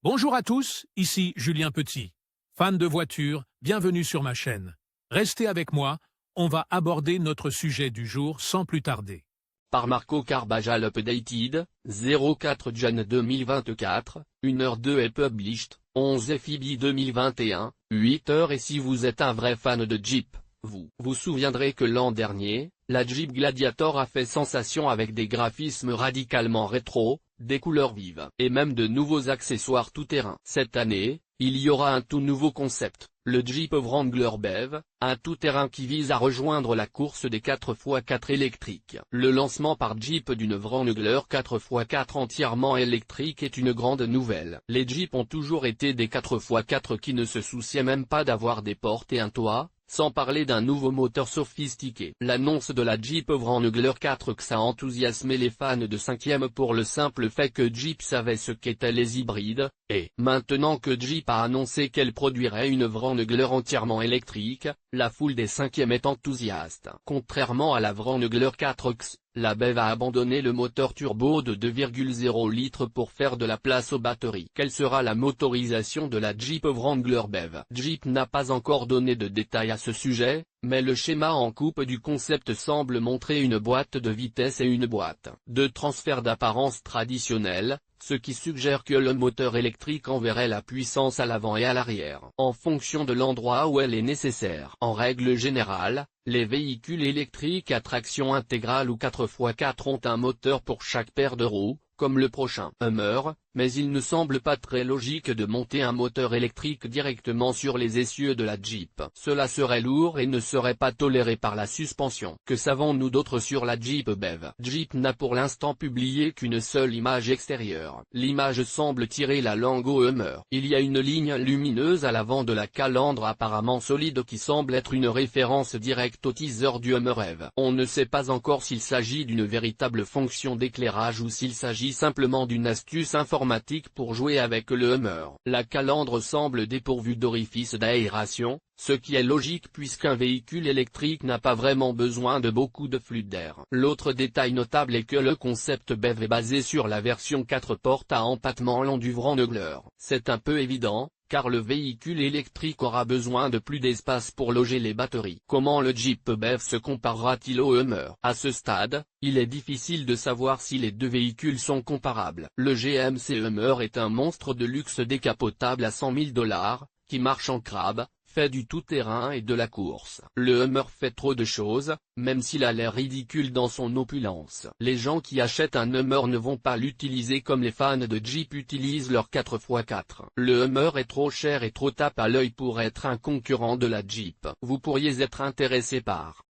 Bonjour à tous, ici Julien Petit. Fan de voitures, bienvenue sur ma chaîne. Restez avec moi, on va aborder notre sujet du jour sans plus tarder. Par Marco Carbajal Updated, 04 Jan 2024, 1h02 et published, 11 FIB 2021, 8h. Et si vous êtes un vrai fan de Jeep, vous vous souviendrez que l'an dernier, la Jeep Gladiator a fait sensation avec des graphismes radicalement rétro, des couleurs vives, et même de nouveaux accessoires tout-terrain. Cette année, il y aura un tout nouveau concept, le Jeep Wrangler BEV, un tout-terrain qui vise à rejoindre la course des 4x4 électriques. Le lancement par Jeep d'une Wrangler 4x4 entièrement électrique est une grande nouvelle. Les Jeeps ont toujours été des 4x4 qui ne se souciaient même pas d'avoir des portes et un toit, sans parler d'un nouveau moteur sophistiqué. L'annonce de la Jeep Wrangler 4X a enthousiasmé les fans de 5e pour le simple fait que Jeep savait ce qu'étaient les hybrides, et maintenant que Jeep a annoncé qu'elle produirait une Wrangler entièrement électrique, la foule des 5e est enthousiaste. Contrairement à la Wrangler 4X, la BEV a abandonné le moteur turbo de 2,0 litres pour faire de la place aux batteries. Quelle sera la motorisation de la Jeep Wrangler BEV? Jeep n'a pas encore donné de détails à ce sujet, mais le schéma en coupe du concept semble montrer une boîte de vitesse et une boîte de transfert d'apparence traditionnelle, ce qui suggère que le moteur électrique enverrait la puissance à l'avant et à l'arrière, en fonction de l'endroit où elle est nécessaire. En règle générale, les véhicules électriques à traction intégrale ou 4x4 ont un moteur pour chaque paire de roues, comme le prochain Hummer, mais il ne semble pas très logique de monter un moteur électrique directement sur les essieux de la Jeep. Cela serait lourd et ne serait pas toléré par la suspension. Que savons-nous d'autre sur la Jeep BEV? Jeep n'a pour l'instant publié qu'une seule image extérieure. L'image semble tirer la langue au Hummer. Il y a une ligne lumineuse à l'avant de la calandre apparemment solide qui semble être une référence directe au teaser du Hummer EV. On ne sait pas encore s'il s'agit d'une véritable fonction d'éclairage ou s'il s'agit simplement d'une astuce informatique pour jouer avec le Hummer. La calandre semble dépourvue d'orifice d'aération, ce qui est logique puisqu'un véhicule électrique n'a pas vraiment besoin de beaucoup de flux d'air. L'autre détail notable est que le concept BEV est basé sur la version 4 portes à empattement long du Wrangler. C'est un peu évident, car le véhicule électrique aura besoin de plus d'espace pour loger les batteries. Comment le Jeep BEV se comparera-t-il au Hummer? À ce stade, il est difficile de savoir si les deux véhicules sont comparables. Le GMC Hummer est un monstre de luxe décapotable à 100 000 $, qui marche en crabe, fait du tout-terrain et de la course. Le Hummer fait trop de choses, même s'il a l'air ridicule dans son opulence. Les gens qui achètent un Hummer ne vont pas l'utiliser comme les fans de Jeep utilisent leur 4x4. Le Hummer est trop cher et trop tape à l'œil pour être un concurrent de la Jeep. Vous pourriez être intéressé par